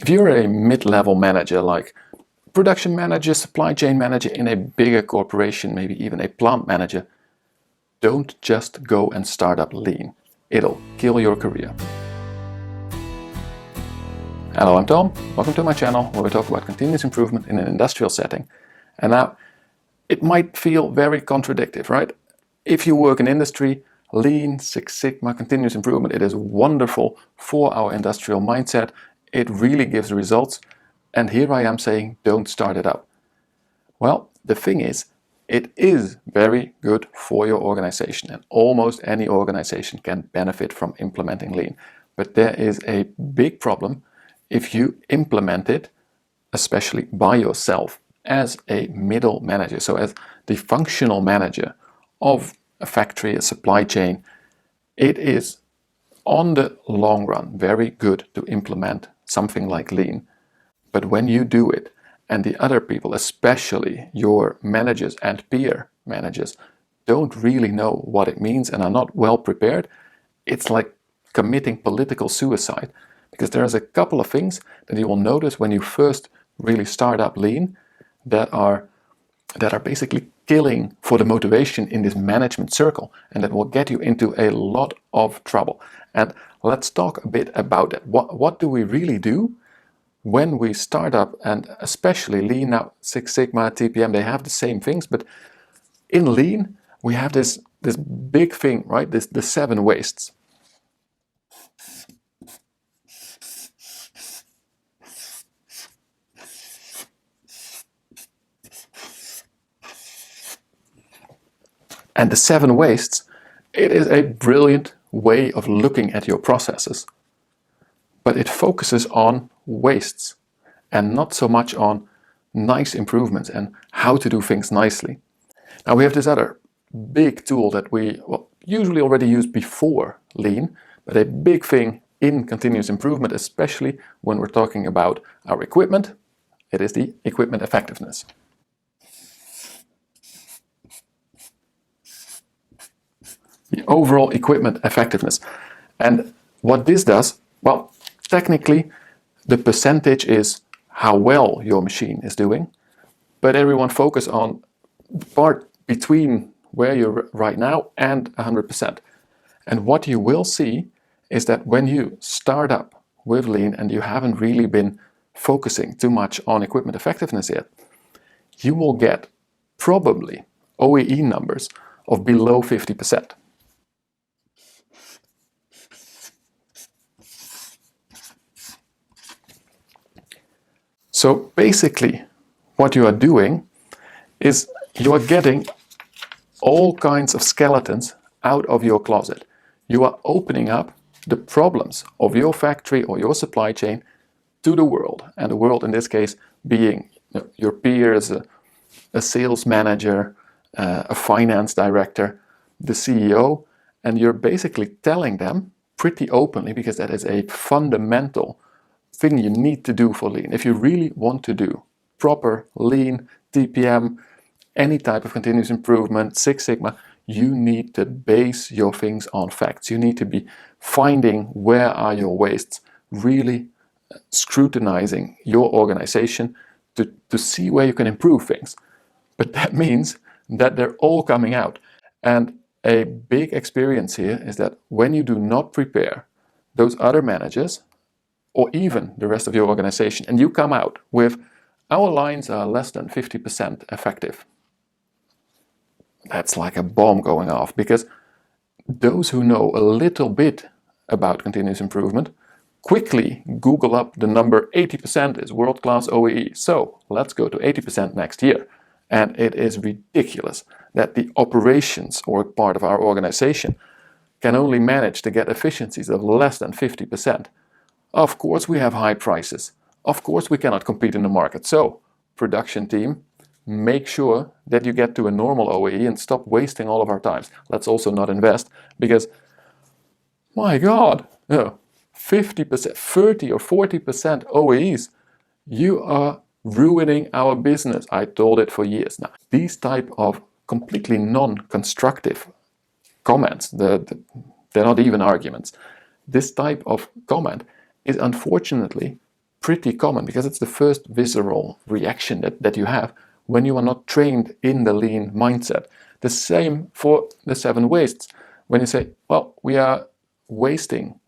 If you're a mid-level manager, like production manager, supply chain manager in a bigger corporation, maybe even a plant manager, don't just go and start up lean. It'll kill your career. Hello, I'm Tom. Welcome to my channel where we talk about continuous improvement in an industrial setting. And now, it might feel very contradictory, right? If you work in industry, Lean, Six Sigma, continuous improvement, it is wonderful for our industrial mindset. It really gives results. And here I am saying, don't start it up. Well, the thing is, it is very good for your organization, and almost any organization can benefit from implementing Lean. But there is a big problem if you implement it, especially by yourself, as a middle manager. So as the functional manager of a factory, a supply chain, it is on the long run very good to implement something like Lean. But when you do it, and the other people, especially your managers and peer managers, don't really know what it means and are not well prepared, it's like committing political suicide. Because there's a couple of things that you will notice when you first really start up Lean that are basically killing for the motivation in this management circle, and that will get you into a lot of trouble. And let's talk a bit about it. What do we really do when we start up, and especially Lean? Now, Six Sigma, TPM, they have the same things, but in Lean we have this big thing, right? The 7 wastes. And the 7 wastes, it is a brilliant way of looking at your processes. But it focuses on wastes and not so much on nice improvements and how to do things nicely. Now we have this other big tool that we usually already use before Lean, but a big thing in continuous improvement, especially when we're talking about our equipment. It is the equipment effectiveness. The overall equipment effectiveness. And what this does, well, technically the percentage is how well your machine is doing, but everyone focus on the part between where you're right now and 100%. And what you will see is that when you start up with Lean and you haven't really been focusing too much on equipment effectiveness yet, you will get probably OEE numbers of below 50%. So basically, what you are doing is you are getting all kinds of skeletons out of your closet. You are opening up the problems of your factory or your supply chain to the world. And the world in this case being your peers, a sales manager, a finance director, the CEO. And you're basically telling them pretty openly, because that is a fundamental thing you need to do for Lean. If you really want to do proper Lean, TPM, any type of continuous improvement, Six Sigma, you need to base your things on facts. You need to be finding where are your wastes, really scrutinizing your organization to see where you can improve things. But that means that they're all coming out. And a big experience here is that when you do not prepare those other managers, or even the rest of your organization, and you come out with, our lines are less than 50% effective, that's like a bomb going off, because those who know a little bit about continuous improvement quickly Google up the number 80% is world-class OEE. So let's go to 80% next year. And it is ridiculous that the operations or part of our organization can only manage to get efficiencies of less than 50%. Of course we have high prices. Of course we cannot compete in the market. So, production team, make sure that you get to a normal OEE and stop wasting all of our times. Let's also not invest, because, my God, 50%, 30 or 40% OEEs, you are ruining our business. I told it for years now. These type of completely non-constructive comments, they're not even arguments. This type of comment is unfortunately pretty common because it's the first visceral reaction that you have when you are not trained in the lean mindset. The same for the 7 wastes. When you say, well, we are wasting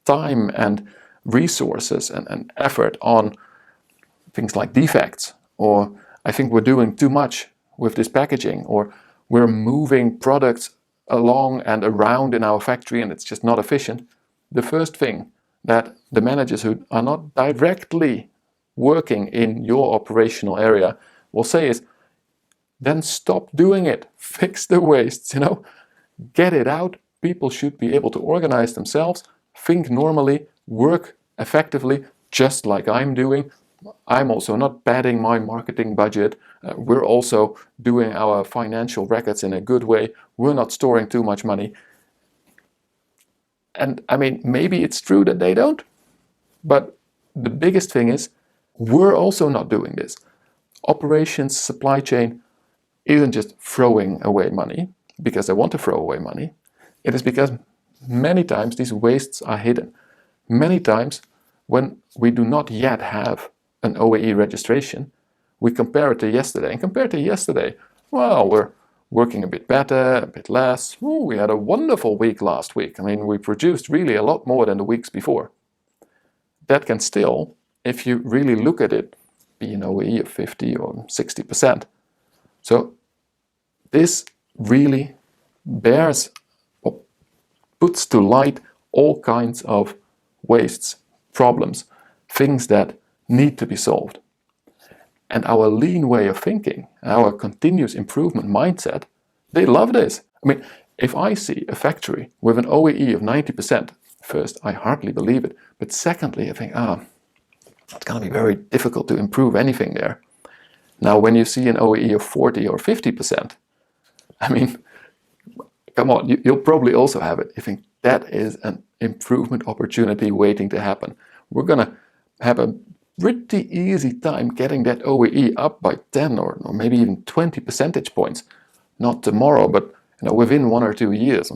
time and resources and effort on things like defects, or I think we're doing too much with this packaging, or we're moving products along and around in our factory and it's just not efficient. The first thing that the managers who are not directly working in your operational area will say is, then stop doing it. Fix the wastes, get it out. People should be able to organize themselves, think normally, work effectively, just like I'm doing. I'm also not padding my marketing budget. We're also doing our financial records in a good way. We're not storing too much money. And I mean, maybe it's true that they don't, but the biggest thing is we're also not doing this. Operations, supply chain isn't just throwing away money because they want to throw away money. It is because many times these wastes are hidden. Many times when we do not yet have an OEE registration, we compare it to yesterday. And compared to yesterday, well, we're working a bit better, a bit less. Ooh, we had a wonderful week last week. I mean, we produced really a lot more than the weeks before. That can still, if you really look at it, be an OEE of 50 or 60%. So this really bears or puts to light all kinds of wastes, problems, things that need to be solved. And our lean way of thinking, our continuous improvement mindset, they love this. I mean, if I see a factory with an OEE of 90%, first, I hardly believe it. But secondly, I think, it's going to be very difficult to improve anything there. Now, when you see an OEE of 40 or 50%, I mean, come on, you'll probably also have it. You think that is an improvement opportunity waiting to happen. We're going to have a pretty easy time getting that OEE up by 10 or maybe even 20 percentage points. Not tomorrow, but within 1 or 2 years.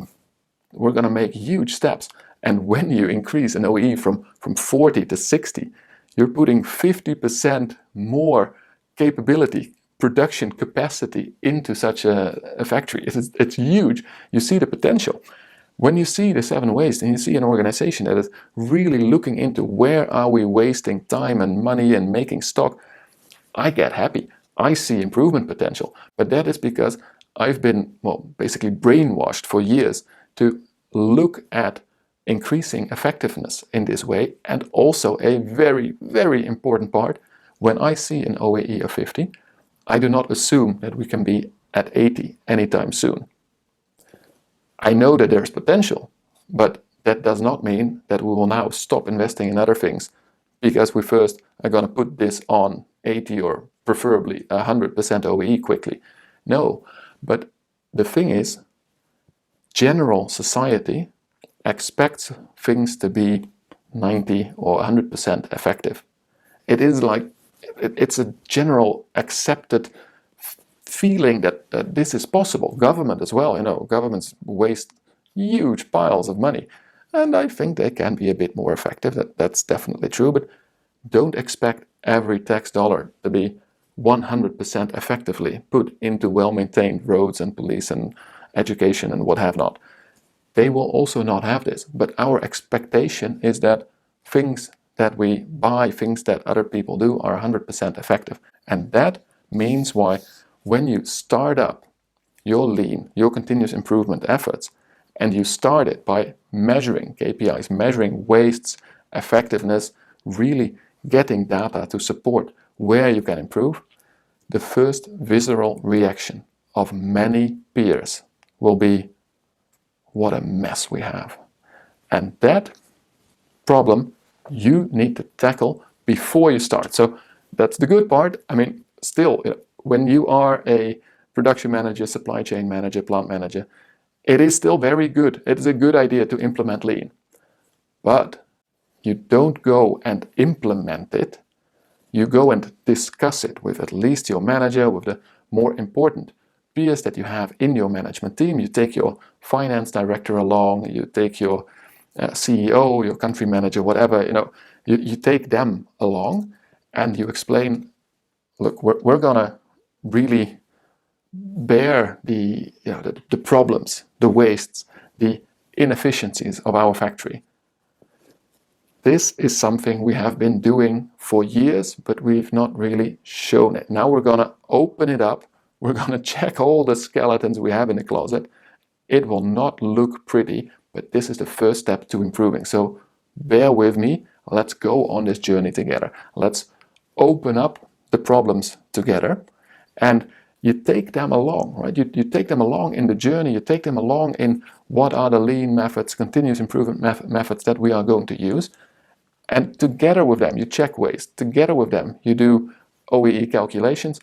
We're going to make huge steps. And when you increase an OEE from 40 to 60, you're putting 50% more capability, production capacity into such a factory. It's huge. You see the potential. When you see the 7 wastes and you see an organization that is really looking into where are we wasting time and money and making stock, I get happy. I see improvement potential. But that is because I've been, basically brainwashed for years to look at increasing effectiveness in this way. And also a very, very important part, when I see an OEE of 50, I do not assume that we can be at 80 anytime soon. I know that there's potential, but that does not mean that we will now stop investing in other things because we first are going to put this on 80 or preferably 100% OEE quickly. No, but the thing is, general society expects things to be 90 or 100% effective. It is like, it's a general accepted feeling that this is possible. Government as well, governments waste huge piles of money. And I think they can be a bit more effective. That's definitely true. But don't expect every tax dollar to be 100% effectively put into well-maintained roads and police and education and what have not. They will also not have this. But our expectation is that things that we buy, things that other people do, are 100% effective. And that means why when you start up your lean, your continuous improvement efforts, and you start it by measuring KPIs, measuring wastes, effectiveness, really getting data to support where you can improve, the first visceral reaction of many peers will be, what a mess we have. And that problem you need to tackle before you start. So that's the good part. I mean, still, when you are a production manager, supply chain manager, plant manager, it is still very good. It is a good idea to implement lean. But you don't go and implement it. You go and discuss it with at least your manager, with the more important peers that you have in your management team. You take your finance director along, you take your CEO, your country manager, whatever, You take them along and you explain, look, we're gonna really bear the problems, the wastes, the inefficiencies of our factory. This is something we have been doing for years, but we've not really shown it. Now we're gonna open it up. We're gonna check all the skeletons we have in the closet. It will not look pretty, but this is the first step to improving. So bear with me. Let's go on this journey together. Let's open up the problems together, and you take them along, right? You take them along in the journey. You take them along in what are the lean methods, continuous improvement methods that we are going to use. And together with them, you check waste. Together with them, you do OEE calculations.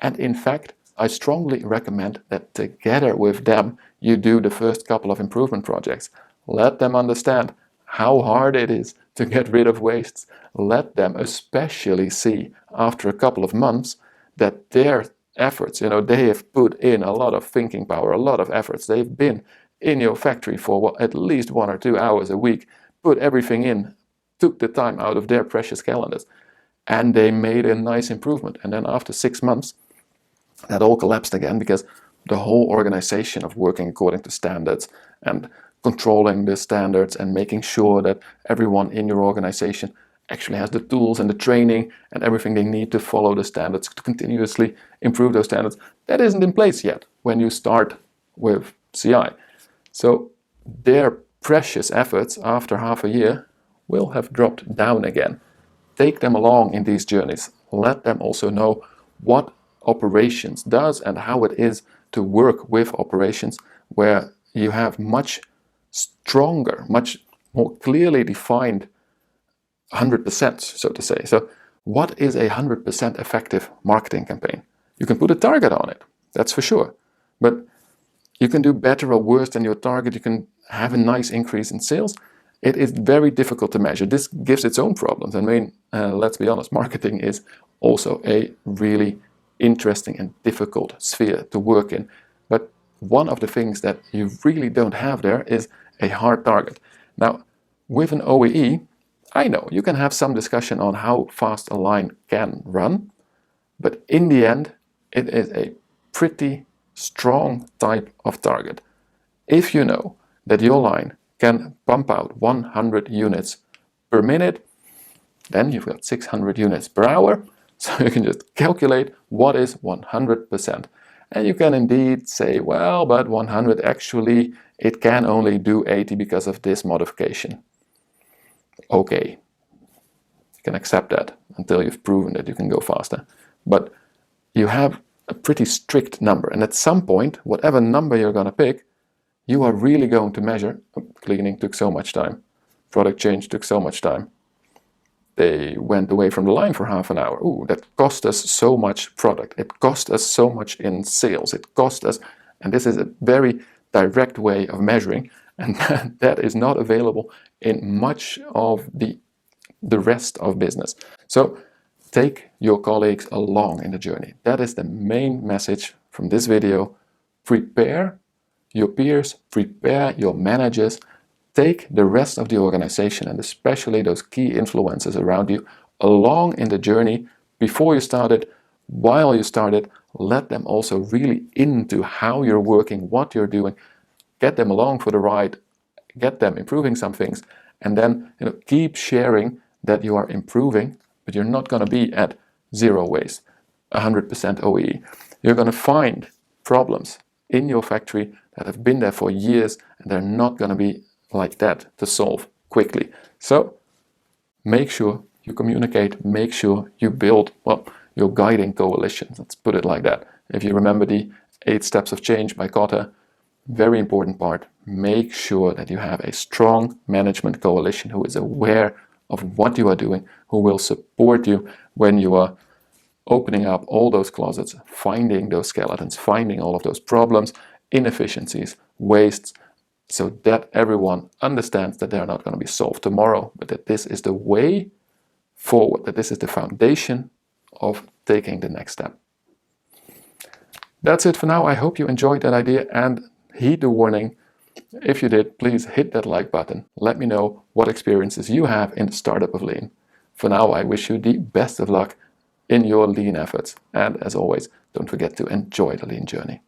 And in fact, I strongly recommend that together with them, you do the first couple of improvement projects. Let them understand how hard it is to get rid of wastes. Let them especially see after a couple of months that their efforts, they have put in a lot of thinking power, a lot of efforts. They've been in your factory for at least 1 or 2 hours a week, put everything in, took the time out of their precious calendars, and they made a nice improvement. And then after 6 months, that all collapsed again because the whole organization of working according to standards and controlling the standards and making sure that everyone in your organization actually has the tools and the training and everything they need to follow the standards, to continuously improve those standards, that isn't in place yet when you start with CI. So their precious efforts after half a year will have dropped down again. Take them along in these journeys. Let them also know what operations does and how it is to work with operations where you have much stronger, much more clearly defined 100%, so to say. So what is a 100% effective marketing campaign? You can put a target on it, that's for sure. But you can do better or worse than your target. You can have a nice increase in sales. It is very difficult to measure. This gives its own problems. I mean, let's be honest, marketing is also a really interesting and difficult sphere to work in. But one of the things that you really don't have there is a hard target. Now, with an OEE, I know you can have some discussion on how fast a line can run, but in the end, it is a pretty strong type of target. If you know that your line can pump out 100 units per minute, then you've got 600 units per hour. So you can just calculate what is 100%. And you can indeed say, well, but 100 actually, it can only do 80 because of this modification. Okay, you can accept that until you've proven that you can go faster. But you have a pretty strict number. And at some point, whatever number you're going to pick, you are really going to measure, cleaning took so much time, product change took so much time, they went away from the line for half an hour. Ooh, that cost us so much product. It cost us so much in sales. It cost us, and this is a very direct way of measuring, and that is not available in much of the rest of business. So take your colleagues along in the journey. That is the main message from this video. Prepare your peers, prepare your managers, take the rest of the organization and especially those key influencers around you along in the journey before you started, while you started. Let them also really into how you're working, what you're doing. Get them along for the ride, get them improving some things, and then keep sharing that you are improving, but you're not going to be at zero waste, 100% OEE. You're going to find problems in your factory that have been there for years, and they're not going to be like that to solve quickly. So make sure you communicate, make sure you build, your guiding coalition. Let's put it like that. If you remember the 8 steps of change by Kotta, very important part, make sure that you have a strong management coalition who is aware of what you are doing, who will support you when you are opening up all those closets, finding those skeletons, finding all of those problems, inefficiencies, wastes, so that everyone understands that they're not going to be solved tomorrow, but that this is the way forward, that this is the foundation of taking the next step. That's it for now. I hope you enjoyed that idea and heed the warning. If you did, please hit that like button. Let me know what experiences you have in the startup of Lean. For now, I wish you the best of luck in your lean efforts. And as always, don't forget to enjoy the lean journey.